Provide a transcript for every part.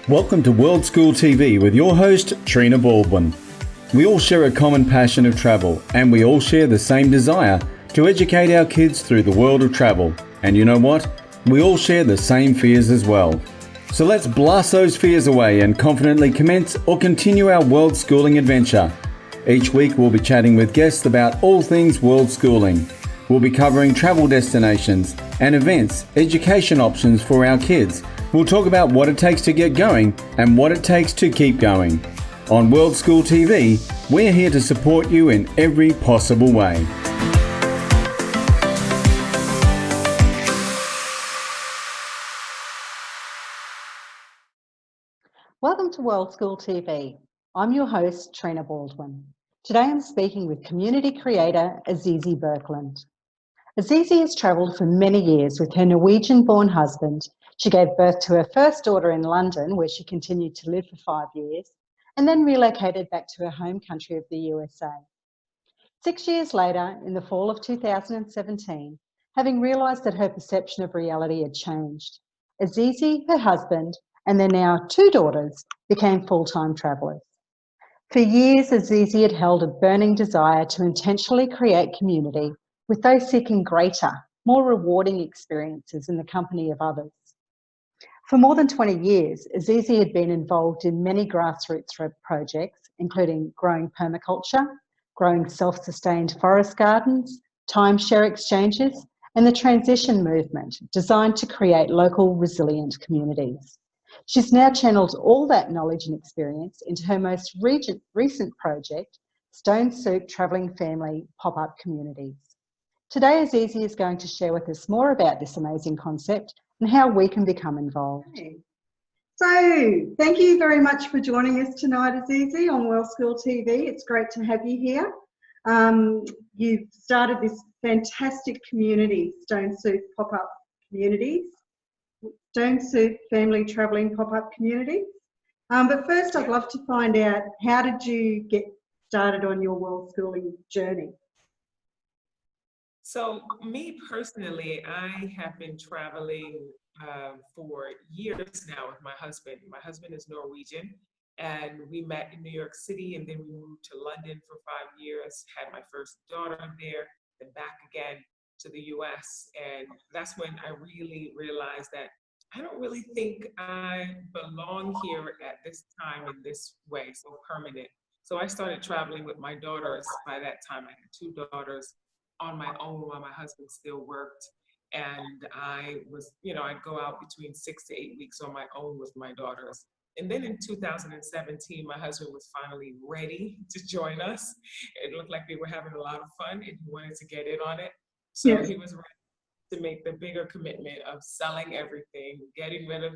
Welcome to World School TV with your host, Trina Baldwin. We all share a common passion of travel, and we all share the same desire to educate our kids through the world of travel. And you know what? We all share the same fears as well. So let's blast those fears away and confidently commence or continue our world schooling adventure. Each week we'll be chatting with guests about all things world schooling. We'll be covering travel destinations and events, education options for our kids. We'll talk about what it takes to get going and what it takes to keep going. On World School TV, we're here to support you in every possible way. Welcome to World School TV. I'm your host, Trina Baldwin. Today I'm speaking with community creator Azizi Birkeland. Azizi has travelled for many years with her Norwegian-born husband. She gave birth to her first daughter in London, where she continued to live for 5 years, and then relocated back to her home country of the USA. 6 years later, in the fall of 2017, having realised that her perception of reality had changed, Azizi, her husband, and their now 2 daughters became full-time travellers. For years, Azizi had held a burning desire to intentionally create community with those seeking greater, more rewarding experiences in the company of others. For more than 20 years, Azizi had been involved in many grassroots projects, including growing permaculture, growing self-sustained forest gardens, timeshare exchanges, and the transition movement designed to create local resilient communities. She's now channeled all that knowledge and experience into her most recent project, Stone Soup Travelling Family Pop-Up Communities. Today, Azizi is going to share with us more about this amazing concept and how we can become involved. So, thank you very much for joining us tonight, Azizi, on World School TV. It's great to have you here. You've started this fantastic community, Stone Soup Pop-Up Communities, Stone Soup Family Travelling Pop-Up Communities. But first, I'd love to find out, how did you get started on your world schooling journey? So me personally, I have been traveling for years now with my husband. My husband is Norwegian, and we met in New York City, and then we moved to London for 5 years, had my first daughter there, then back again to the US. And that's when I really realized that I don't really think I belong here at this time in this way, so permanent. So I started traveling with my daughters. By that time, I had 2 daughters on my own while my husband still worked. And I was, I'd go out between 6 to 8 weeks on my own with my daughters. And then in 2017, my husband was finally ready to join us. It looked like we were having a lot of fun and he wanted to get in on it. So Yes. he was ready to make the bigger commitment of selling everything, getting rid of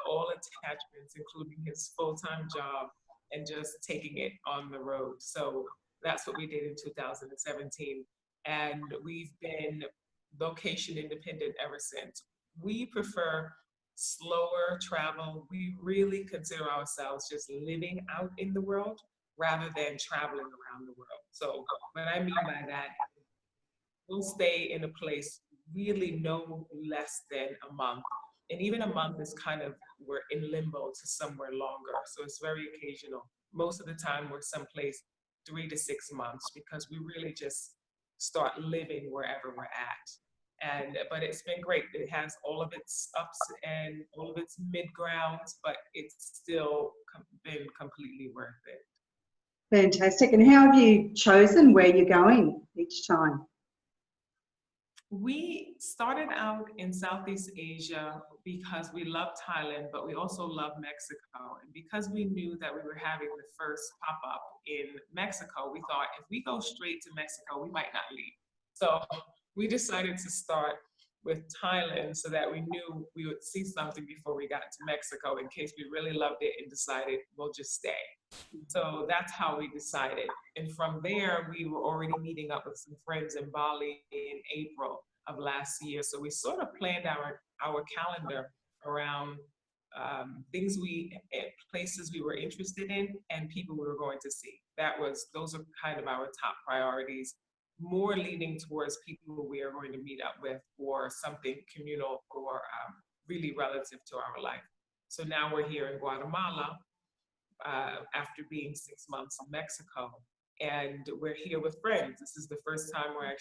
all attachments, including his full-time job, and just taking it on the road. So that's what we did in 2017. And we've been location independent ever since. We prefer slower travel. We really consider ourselves just living out in the world rather than traveling around the world. So what I mean by that, we'll stay in a place really no less than a month. And even a month is kind of, we're in limbo to somewhere longer. So it's very occasional. Most of the time we're someplace 3 to 6 months because we really just start living wherever we're at. But it's been great. It has all of its ups and all of its mid-grounds, but it's still been completely worth it. Fantastic. And how have you chosen where you're going each time? We started out in Southeast Asia because we love Thailand, but we also love Mexico. And because we knew that we were having the first pop-up in Mexico, we thought if we go straight to Mexico, we might not leave. So we decided to start with Thailand so that we knew we would see something before we got to Mexico in case we really loved it and decided we'll just stay. So that's how we decided. And from there, we were already meeting up with some friends in Bali in April of last year. So we sort of planned our calendar around places we were interested in and people we were going to see. Those are kind of our top priorities, more leaning towards people we are going to meet up with or something communal or really relative to our life. So now we're here in Guatemala after being 6 months in Mexico. And we're here with friends. This is the first time we're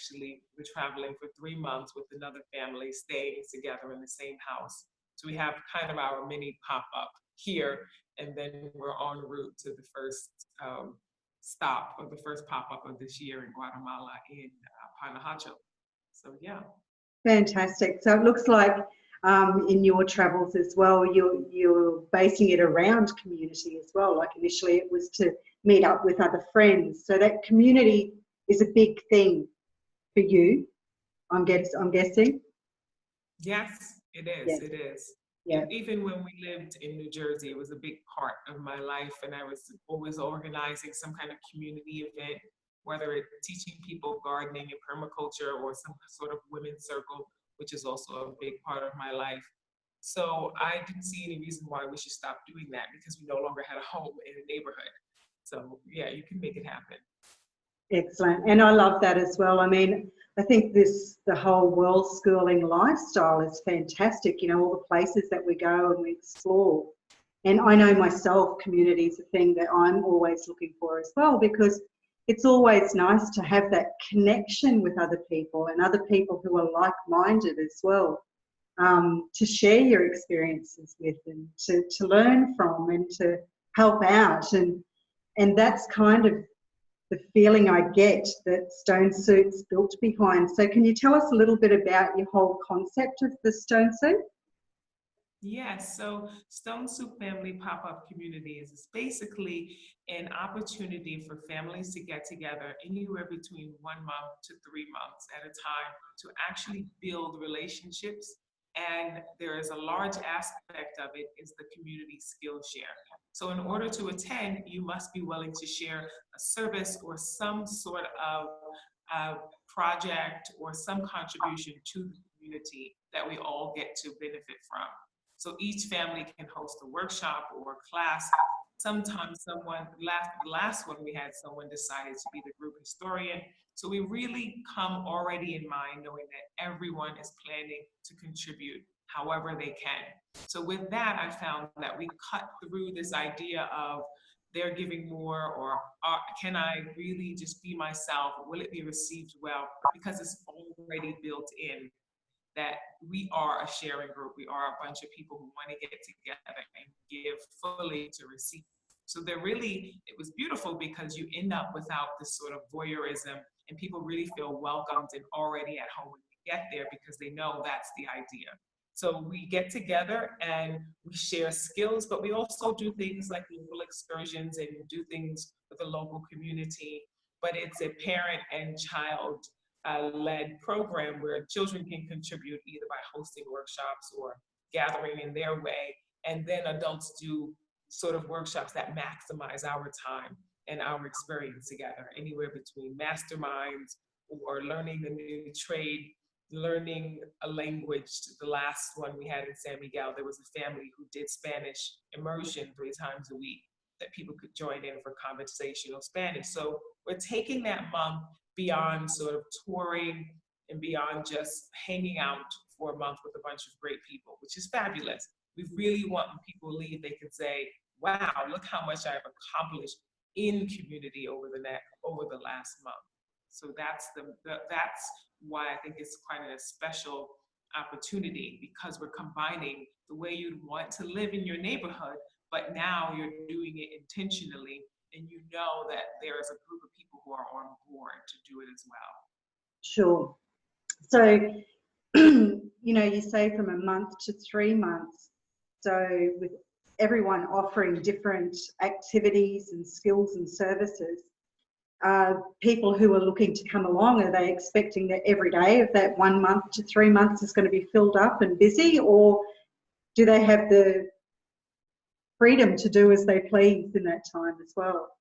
traveling for 3 months with another family, staying together in the same house. So we have kind of our mini pop-up here, and then we're en route to the first stop, or the first pop-up of this year in Guatemala in Panahacho. So yeah. Fantastic. So it looks like in your travels as well, you're basing it around community as well. Like initially it was to meet up with other friends. So that community is a big thing for you, I'm guessing. Yes, it is. Yes. It is. Yeah. Even when we lived in New Jersey, it was a big part of my life, and I was always organizing some kind of community event, whether it's teaching people gardening and permaculture or some sort of women's circle, which is also a big part of my life. So I didn't see any reason why we should stop doing that, because we no longer had a home in a neighborhood. So yeah, you can make it happen. Excellent. And I love that as well. I mean, I think the whole world schooling lifestyle is fantastic. You know, all the places that we go and we explore. And I know myself, community is a thing that I'm always looking for as well, because it's always nice to have that connection with other people and other people who are like-minded as well, to share your experiences with and to learn from and to help out. And that's kind of the feeling I get that Stone Soup's built behind. So can you tell us a little bit about your whole concept of the Stone Soup? Yes, so Stone Soup Family Pop-Up Communities is basically an opportunity for families to get together anywhere between 1 month to 3 months at a time to actually build relationships. And there is a large aspect of it is the community skill share. So in order to attend, you must be willing to share a service or some sort of project or some contribution to the community that we all get to benefit from. So each family can host a workshop or a class. Sometimes the last one we had, someone decided to be the group historian. So we really come already in mind knowing that everyone is planning to contribute however they can. So with that, I found that we cut through this idea of they're giving more, or can I really just be myself? Will it be received well? Because it's already built in that we are a sharing group. We are a bunch of people who want to get together and give fully to receive. So it was beautiful because you end up without this sort of voyeurism, and people really feel welcomed and already at home when you get there because they know that's the idea. So we get together and we share skills, but we also do things like local excursions and do things with the local community. But it's a parent and child led program where children can contribute either by hosting workshops or gathering in their way. And then adults do sort of workshops that maximize our time and our experience together, anywhere between masterminds or learning a new trade, learning a language. The last one we had in San Miguel, there was a family who did Spanish immersion 3 times a week that people could join in for conversational Spanish. So we're taking that month beyond sort of touring and beyond just hanging out for a month with a bunch of great people, which is fabulous. We really want when people leave, they can say, wow, look how much I've accomplished in community over the last month. So that's why I think it's quite a special opportunity, because we're combining the way you'd want to live in your neighborhood, but now you're doing it intentionally, and you know that there is a group of people who are on board to do it as well. Sure. So, you know, you say from a month to 3 months. So with everyone offering different activities and skills and services, people who are looking to come along, are they expecting that every day of that 1 month to 3 months is going to be filled up and busy, or do they have the freedom to do as they please in that time as well?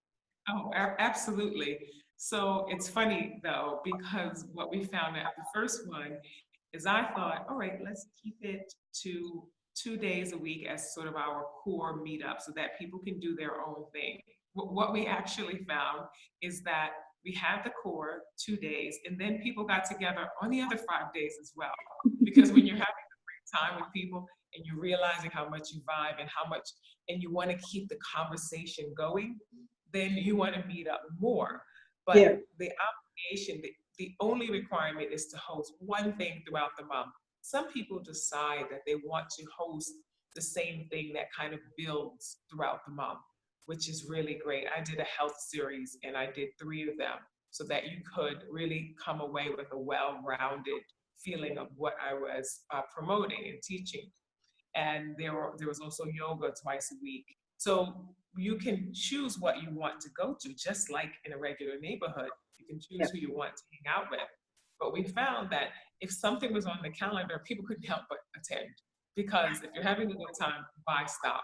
Oh, absolutely. So it's funny though, because what we found at the first one is I thought, all right, let's keep it to 2 days a week as sort of our core meetup so that people can do their own thing. What we actually found is that we had the core 2 days, and then people got together on the other 5 days as well. Because when you're having a great time with people and you're realizing how much you vibe and how much, and you want to keep the conversation going, then you want to meet up more. But Yeah. the obligation, the only requirement is to host one thing throughout the month. Some people decide that they want to host the same thing that kind of builds throughout the month, which is really great. I did a health series and I did 3 of them so that you could really come away with a well-rounded feeling of what I was promoting and teaching. And there was also yoga twice a week. So you can choose what you want to go to, just like in a regular neighborhood. You can choose who you want to hang out with. But we found that if something was on the calendar, people couldn't help but attend. Because if you're having a good time, why stop?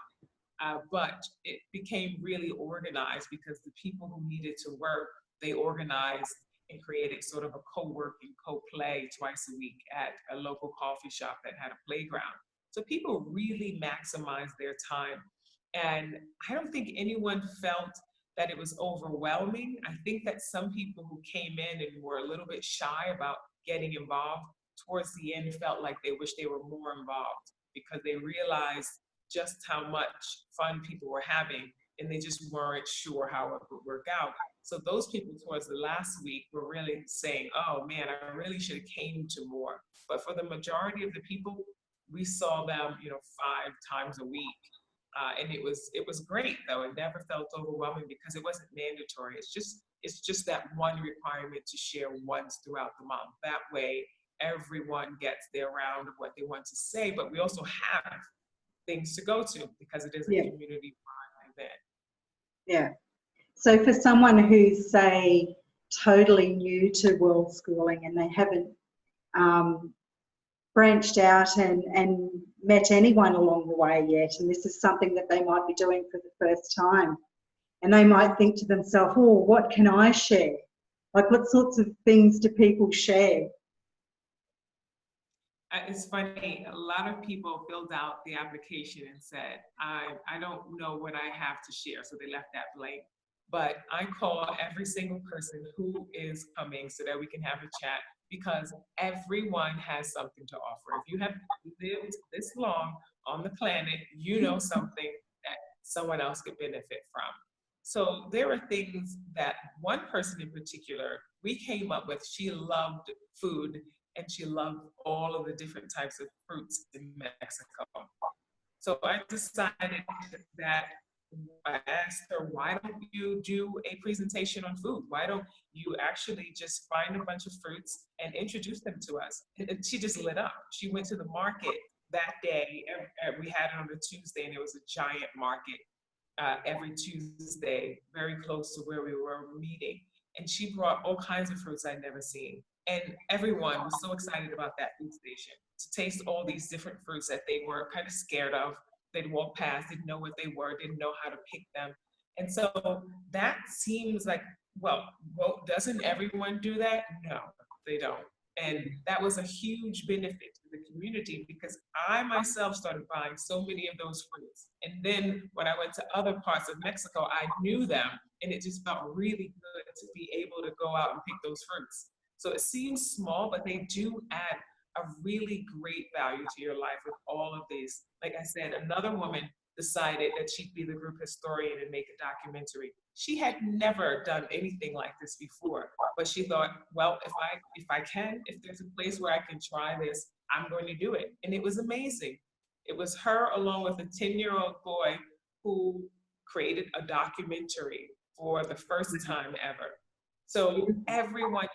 But it became really organized because the people who needed to work, they organized and created sort of a co-working, co-play twice a week at a local coffee shop that had a playground. So people really maximize their time. And I don't think anyone felt that it was overwhelming. I think that some people who came in and were a little bit shy about getting involved, towards the end felt like they wish they were more involved because they realized just how much fun people were having and they just weren't sure how it would work out. So those people towards the last week were really saying, oh man, I really should have came to more. But for the majority of the people, we saw them, 5 times a week. And it was great though. It never felt overwhelming because it wasn't mandatory. It's just that one requirement to share once throughout the month. That way everyone gets their round of what they want to say, but we also have things to go to because it is a community event. Yeah. So for someone who's, say, totally new to world schooling and they haven't branched out and met anyone along the way yet, and this is something that they might be doing for the first time, and they might think to themselves, oh, what can I share? Like, what sorts of things do people share? It's funny, a lot of people filled out the application and said, I don't know what I have to share, so they left that blank. But I call every single person who is coming so that we can have a chat, because everyone has something to offer. If you have lived this long on the planet, you know something that someone else could benefit from. So there are things that one person in particular, we came up with. She loved food and she loved all of the different types of fruits in Mexico. So I decided that I asked her, why don't you do a presentation on food? Why don't you actually just find a bunch of fruits and introduce them to us? And she just lit up. She went to the market that day. We had it on a Tuesday, and it was a giant market every Tuesday, very close to where we were meeting. And she brought all kinds of fruits I'd never seen. And everyone was so excited about that food station to taste all these different fruits that they were kind of scared of. They'd walk past, didn't know what they were, didn't know how to pick them. And so that seems like, well, doesn't everyone do that? No, they don't. And that was a huge benefit to the community because I myself started buying so many of those fruits. And then when I went to other parts of Mexico, I knew them, and it just felt really good to be able to go out and pick those fruits. So it seems small, but they do add a really great value to your life with all of these. Like I said, another woman decided that she'd be the group historian and make a documentary. She had never done anything like this before, but she thought, well, if there's a place where I can try this, I'm going to do it. And it was amazing. It was her along with a 10-year-old boy who created a documentary for the first time ever. So everyone,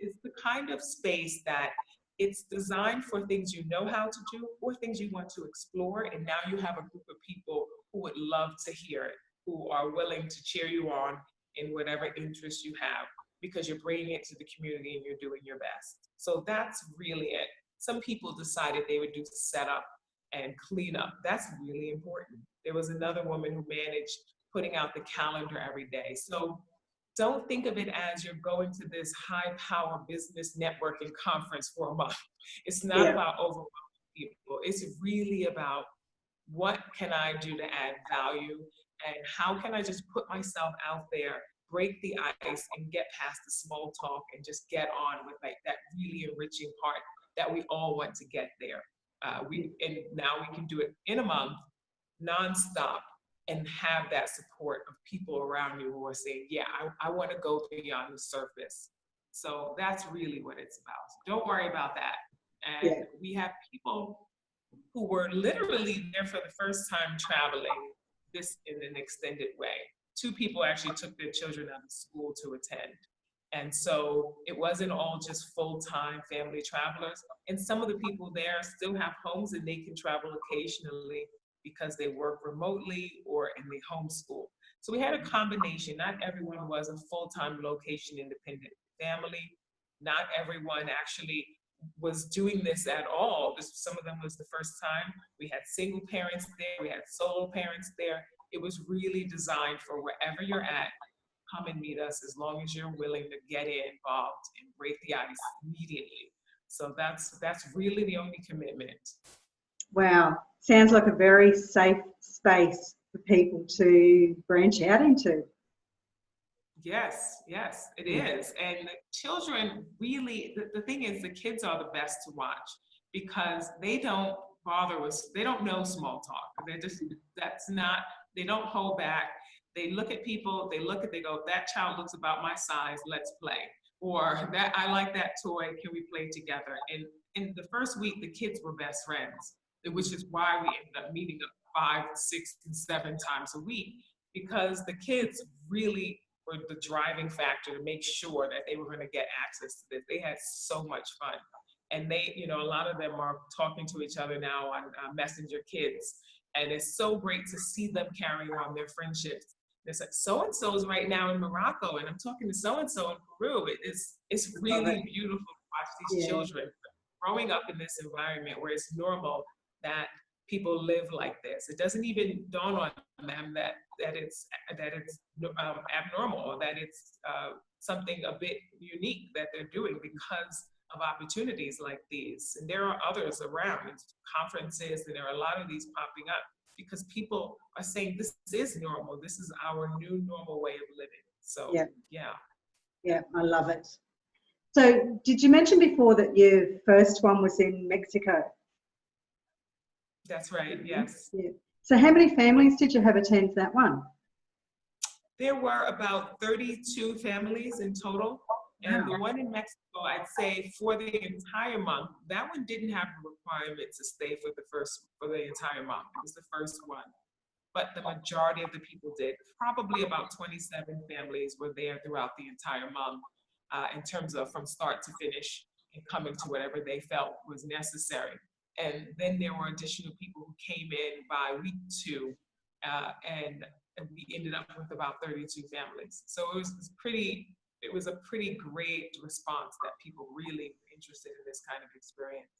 it's the kind of space that it's designed for things you know how to do or things you want to explore. And now you have a group of people who would love to hear it, who are willing to cheer you on in whatever interest you have, because you're bringing it to the community and you're doing your best. So that's really it. Some people decided they would do setup and clean up. That's really important. There was another woman who managed putting out the calendar every day. So don't think of it as you're going to this high power business networking conference for a month. It's not about overwhelming people. It's really about what can I do to add value and how can I just put myself out there, break the ice and get past the small talk and just get on with like that really enriching part that we all want to get there. And now we can do it in a month, nonstop, and have that support of people around you who are saying, yeah, I want to go beyond the surface. So that's really what it's about. So don't worry about that. And Yeah. we have people who were literally there for the first time traveling this in an extended way. 2 people actually took their children out of school to attend. And so it wasn't all just full-time family travelers. And some of the people there still have homes and they can travel occasionally because they work remotely or in the homeschool. So we had a combination. Not everyone was a full-time location independent family. Not everyone actually was doing this at all. Some of them was the first time. We had single parents there. We had solo parents there. It was really designed for wherever you're at. Come and meet us as long as you're willing to get involved and break the ice immediately. So that's really the only commitment. Wow. Sounds like a very safe space for people to branch out into. Yes, it is. And the children really, the thing is, the kids are the best to watch because they don't bother us. They don't know small talk. They don't hold back. They look at people, they go, that child looks about my size, let's play. Or that, I like that toy, can we play together? And in the first week, the kids were best friends, which is why we ended up meeting up 5, 6, and 7 times a week, because the kids really were the driving factor to make sure that they were going to get access to this. They had so much fun. And they, a lot of them are talking to each other now on Messenger Kids. And it's so great to see them carry on their friendships. There's like, so-and-so's right now in Morocco, and I'm talking to so-and-so in Peru. It's really beautiful to watch these children growing up in this environment where it's normal that people live like this. It doesn't even dawn on them that it's abnormal, or that it's something a bit unique that they're doing because of opportunities like these. And there are others around, conferences, and there are a lot of these popping up because people are saying this is normal. This is our new normal way of living. So yeah, I love it. So did you mention before that your first one was in Mexico? That's right, yes. Yeah. So how many families did you have attend that one? There were about 32 families in total. And the one in Mexico, I'd say for the entire month, that one didn't have a requirement to stay for the entire month. It was the first one. But the majority of the people did. Probably about 27 families were there throughout the entire month in terms of from start to finish and coming to whatever they felt was necessary. And then there were additional people who came in by week 2, and we ended up with about 32 families. So it was a pretty great response that people really were interested in this kind of experience.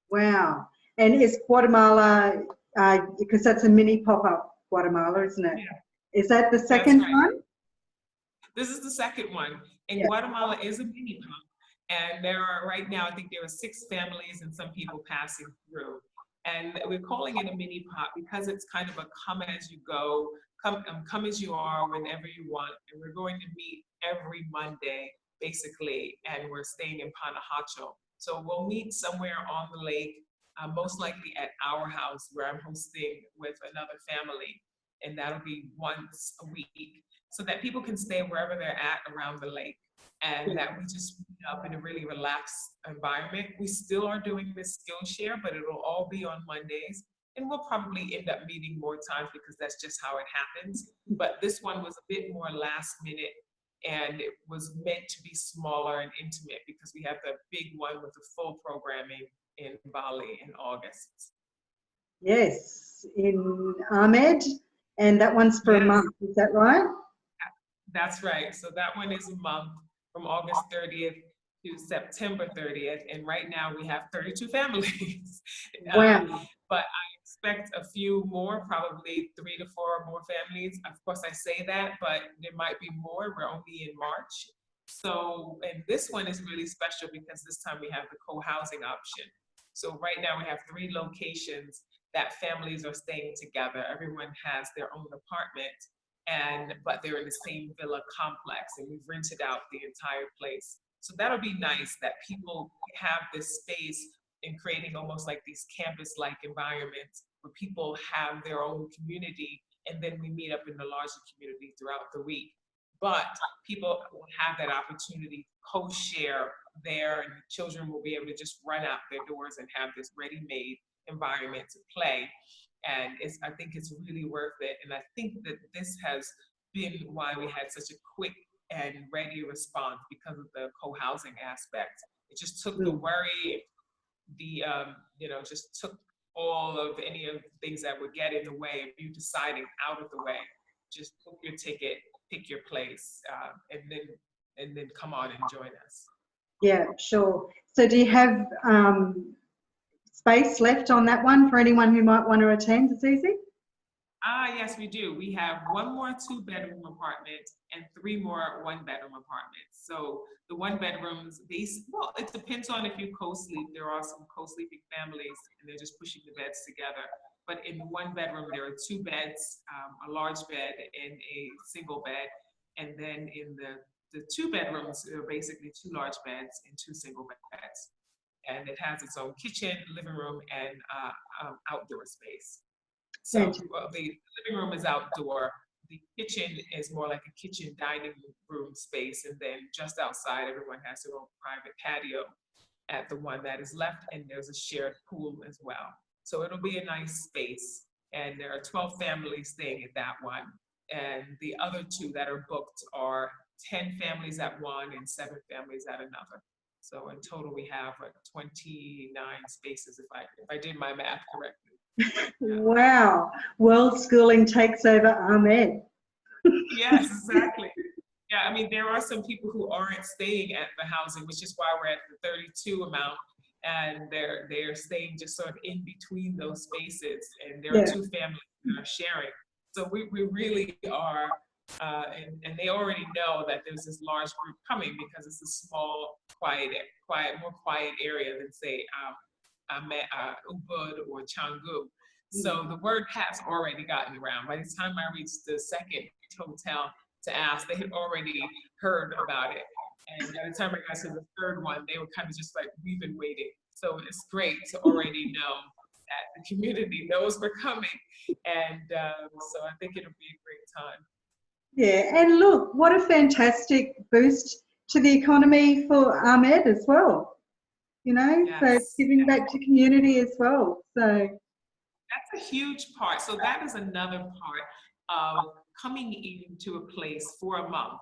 Wow. And is Guatemala, because that's a mini pop-up Guatemala, isn't it? Yeah. Is that the second one? This is the second one. And Guatemala is a mini pop. And there are, right now, I think there are 6 families and some people passing through. And we're calling it a mini pop because it's kind of a come as you go, come as you are whenever you want. And we're going to meet every Monday, basically, and we're staying in Panahacho. So we'll meet somewhere on the lake, most likely at our house where I'm hosting with another family. And that'll be once a week so that people can stay wherever they're at around the lake. And that we just meet up in a really relaxed environment. We still are doing this skill share, but it'll all be on Mondays. And we'll probably end up meeting more times because that's just how it happens. But this one was a bit more last minute, and it was meant to be smaller and intimate because we have the big one with the full programming in Bali in August. Yes, in Ahmed, and that one's for a month, is that right? That's right. So that one is a month from August 30th to September 30th. And right now we have 32 families. Wow. But I expect a few more, probably 3 to 4 more families. Of course, I say that, but there might be more. We're only in March. So, and this one is really special because this time we have the co-housing option. So right now we have 3 locations that families are staying together. Everyone has their own apartment, but they're in the same villa complex, and we've rented out the entire place. So that'll be nice that people have this space in creating almost like these campus-like environments where people have their own community, and then we meet up in the larger community throughout the week. But people will have that opportunity to co-share there, and children will be able to just run out their doors and have this ready-made environment to play. And I think it's really worth it. And I think that this has been why we had such a quick and ready response, because of the co-housing aspect. It just took the worry, just took all of any of the things that would get in the way of you deciding out of the way. Just book your ticket, pick your place, and then come on and join us. Yeah, sure. So do you have space left on that one for anyone who might want to attend, Azizi? Yes, we do. We have 1 more 2-bedroom apartment and 3 more 1-bedroom apartments. So the 1-bedrooms, well, it depends on if you co-sleep. There are some co-sleeping families, and they're just pushing the beds together. But in the 1-bedroom, there are 2 beds, a large bed and a single bed. And then in the 2 bedrooms, there are basically 2 large beds and 2 single beds. And it has its own kitchen, living room, and outdoor space. So the living room is outdoor. The kitchen is more like a kitchen dining room space. And then just outside, everyone has their own private patio at the one that is left. And there's a shared pool as well. So it'll be a nice space. And there are 12 families staying at that one. And the other 2 that are booked are 10 families at one and 7 families at another. So in total, we have 29 spaces, if I did my math correctly. Yeah. Wow. World Schooling takes over Ahmed. Yes, exactly. Yeah, I mean, there are some people who aren't staying at the housing, which is why we're at the 32 amount. And they're staying just sort of in between those spaces. And there are 2 families that are sharing. So we really are, and they already know that there's this large group coming, because it's a small, more quiet area than, say, Ubud or Canggu. So the word has already gotten around. By the time I reached the second hotel to ask, they had already heard about it. And by the time I got to the 3rd one, they were kind of just like, we've been waiting. So it's great to already know that the community knows we're coming. And so I think it'll be a great time. Yeah, and look, what a fantastic boost to the economy for Ahmed as well. Yes. So it's giving back to community as well. So that's a huge part. So that is another part of coming into a place for a month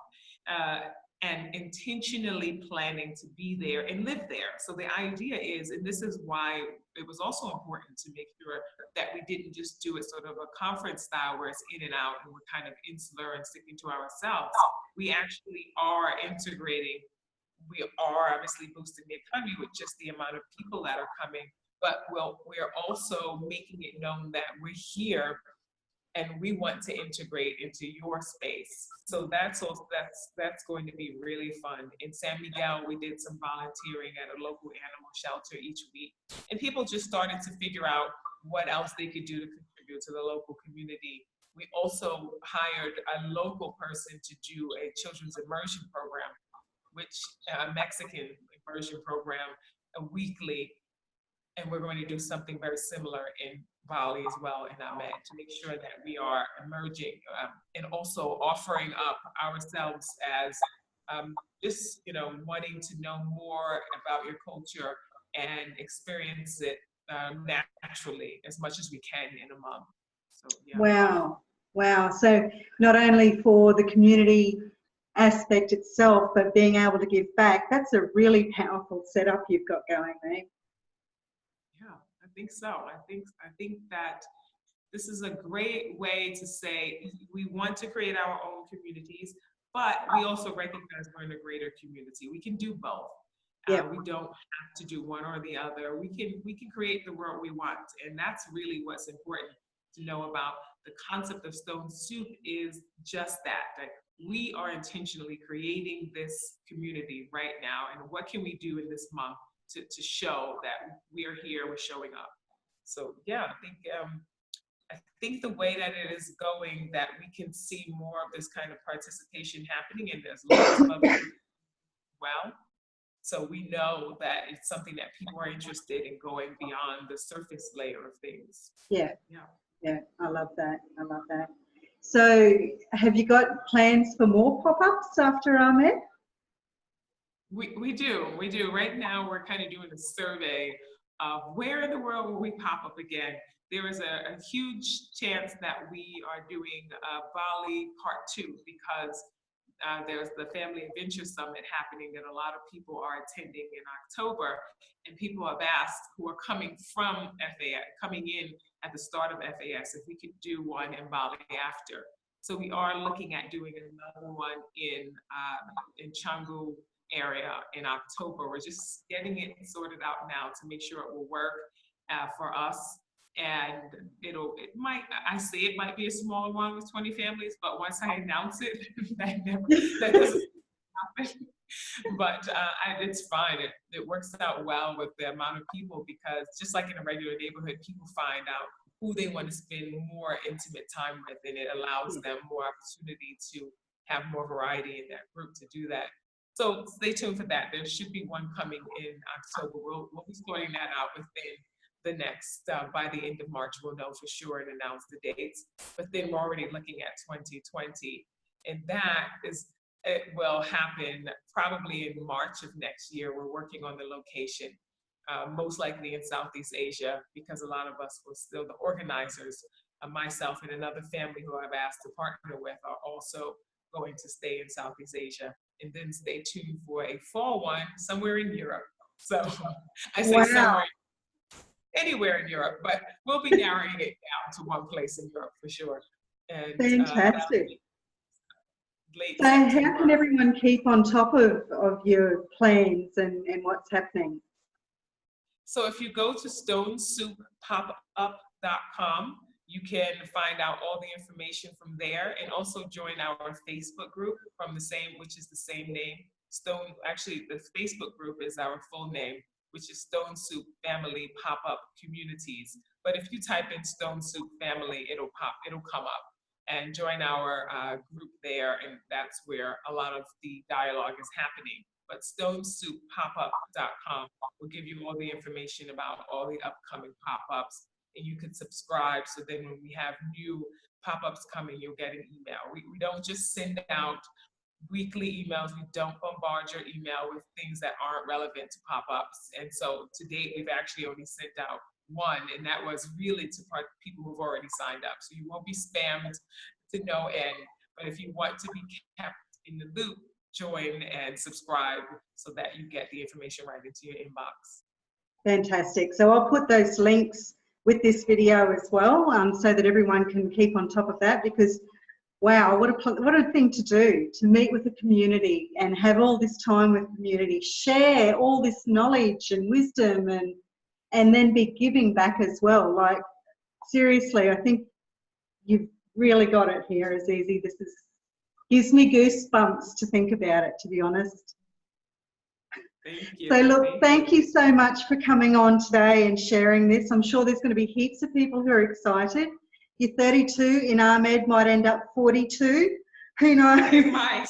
and intentionally planning to be there and live there. So the idea is, and this is why it was also important to make sure that we didn't just do it sort of a conference style where it's in and out and we're kind of insular and sticking to ourselves. We actually are integrating. We are obviously boosting the economy with just the amount of people that are coming, but we're also making it known that we're here and we want to integrate into your space. So that's going to be really fun. In San Miguel, we did some volunteering at a local animal shelter each week, and people just started to figure out what else they could do to contribute to the local community. We also hired a local person to do a children's immersion program, which a Mexican immersion program, weekly, and we're going to do something very similar in Bali as well in Ahmed to make sure that we are emerging and also offering up ourselves as just wanting to know more about your culture and experience it naturally as much as we can in a month. So yeah. Wow. So not only for the community aspect itself, but being able to give back, that's a really powerful setup you've got going there. Yeah, I think so. I think that this is a great way to say we want to create our own communities, but we also recognize we're in a greater community. We can do both. We don't have to do one or the other. We can create the world we want, and that's really what's important to know about the concept of Stone Soup is just that. That we are intentionally creating this community right now, and what can we do in this month to show that we are here, we're showing up. So yeah, I think the way that it is going, that we can see more of this kind of participation happening, and there's lots of other well. So we know that it's something that people are interested in going beyond the surface layer of things. Yeah, Yeah. yeah, I love that. I love that. So have you got plans for more pop-ups after Ahmed? We do. Right now, we're kind of doing a survey of where in the world will we pop up again. There is a huge chance that we are doing Bali Part 2 because there's the Family Adventure Summit happening that a lot of people are attending in October. And people have asked who are coming from FAS, coming in at the start of FAS, if we could do one in Bali after. So we are looking at doing another one in Canggu area in October. We're just getting it sorted out now to make sure it will work for us. And it might be a small one with 20 families, but once I announce it, that doesn't happen. But it's fine. It works out well with the amount of people because just like in a regular neighborhood, people find out who they want to spend more intimate time with, and it allows them more opportunity to have more variety in that group to do that. So stay tuned for that. There should be one coming in October. We'll be sorting that out within the next, by the end of March, we'll know for sure and announce the dates. But then we're already looking at 2020. And it will happen probably in March of next year. We're working on the location, most likely in Southeast Asia, because a lot of us were still the organizers. Myself and another family who I've asked to partner with are also going to stay in Southeast Asia. And then stay tuned for a fall one somewhere in Europe. So I say somewhere, anywhere in Europe, but we'll be narrowing it down to one place in Europe for sure. And fantastic. Late So how September. can everyone keep on top of your plans and what's happening? So if you go to stonesouppop.com, you can find out all the information from there and also join our Facebook group from which is the same name. Actually, the Facebook group is our full name, which is Stone Soup Family Pop-Up Communities. But if you type in Stone Soup Family, it'll come up. And join our group there, and that's where a lot of the dialogue is happening. But stonesouppop.com will give you all the information about all the upcoming pop-ups, and you can subscribe, so then when we have new pop-ups coming, you'll get an email. We don't just send out weekly emails. We don't bombard your email with things that aren't relevant to pop-ups. And so to date, we've actually only sent out one, and that was really to people who've already signed up. So you won't be spammed to no end. But if you want to be kept in the loop, join and subscribe so that you get the information right into your inbox. Fantastic. So I'll put those links with this video as well, so that everyone can keep on top of that, because wow, what a thing to do, to meet with the community and have all this time with the community, share all this knowledge and wisdom, and then be giving back as well. Like, seriously, I think you've really got it here, Azizi. This gives me goosebumps to think about it, to be honest. Thank you. So look, thank you so much for coming on today and sharing this. I'm sure there's going to be heaps of people who are excited. You're 32, in Ahmed might end up 42. Who knows? It might.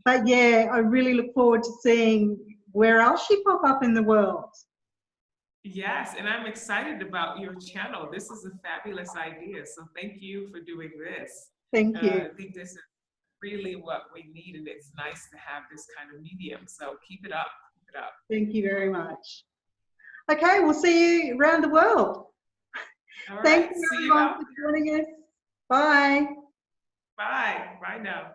But yeah, I really look forward to seeing where else you pop up in the world. Yes, and I'm excited about your channel. This is a fabulous idea. So thank you for doing this. Thank you. I think this is really what we need, and it's nice to have this kind of medium. So keep it up. Keep it up. Thank you very much. Okay, we'll see you around the world. All right, Thank you see everyone you for joining us. Bye. Bye. Bye now.